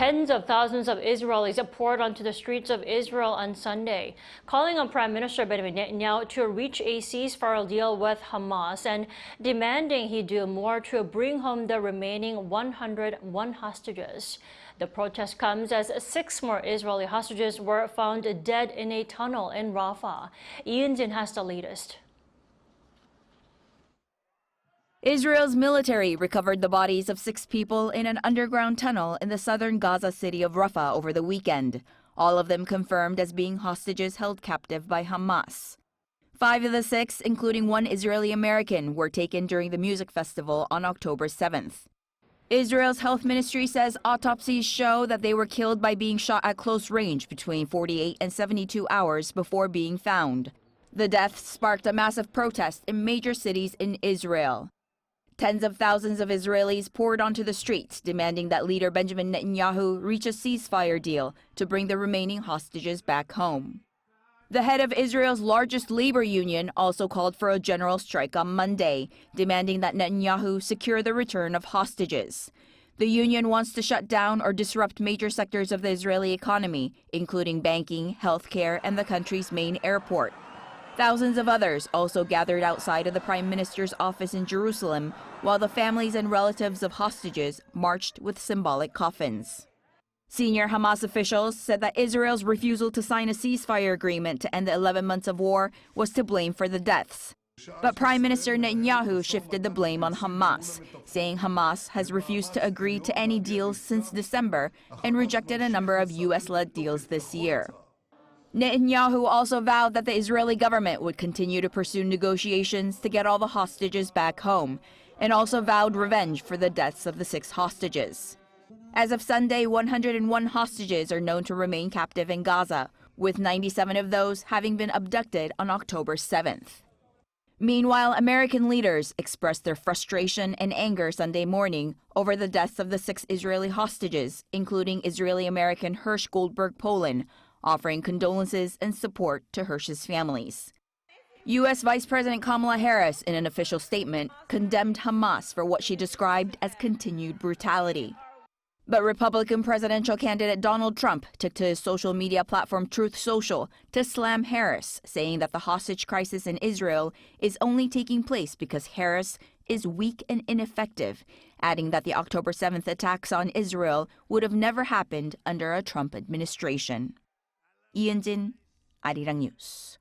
Tens of thousands of Israelis poured onto the streets of Israel on Sunday, calling on Prime Minister Benjamin Netanyahu to reach a ceasefire deal with Hamas and demanding he do more to bring home the remaining 101 hostages. The protest comes as 6 more Israeli hostages were found dead in a tunnel in Rafah. Eun-jin has the latest. Israel's military recovered the bodies of 6 people in an underground tunnel in the southern Gaza city of Rafah over the weekend, all of them confirmed as being hostages held captive by Hamas. 5 of the 6, including 1 Israeli American, were taken during the music festival on October 7th. Israel's health ministry says autopsies show that they were killed by being shot at close range between 48 and 72 hours before being found. The deaths sparked a massive protest in major cities in Israel. Tens of thousands of Israelis poured onto the streets, demanding that leader Benjamin Netanyahu reach a ceasefire deal to bring the remaining hostages back home. The head of Israel's largest labor union also called for a general strike on Monday, demanding that Netanyahu secure the return of hostages. The union wants to shut down or disrupt major sectors of the Israeli economy, including banking, healthcare, and the country's main airport. Thousands of others also gathered outside of the Prime Minister's office in Jerusalem, while the families and relatives of hostages marched with symbolic coffins. Senior Hamas officials said that Israel's refusal to sign a ceasefire agreement to end the 11 months of war was to blame for the deaths. But Prime Minister Netanyahu shifted the blame on Hamas, saying Hamas has refused to agree to any deals since December and rejected a number of U.S.-led deals this year. Netanyahu also vowed that the Israeli government would continue to pursue negotiations to get all the hostages back home, and also vowed revenge for the deaths of the 6 hostages. As of Sunday, 101 hostages are known to remain captive in Gaza, with 97 of those having been abducted on October 7th. Meanwhile, American leaders expressed their frustration and anger Sunday morning over the deaths of the 6 Israeli hostages, including Israeli-American Hirsch Goldberg Polin, offering condolences and support to Hirsch's families. U.S. Vice President Kamala Harris, in an official statement, condemned Hamas for what she described as continued brutality. But Republican presidential candidate Donald Trump took to his social media platform Truth Social to slam Harris, saying that the hostage crisis in Israel is only taking place because Harris is weak and ineffective, adding that the October 7th attacks on Israel would have never happened under a Trump administration. Eun-jin, Arirang News.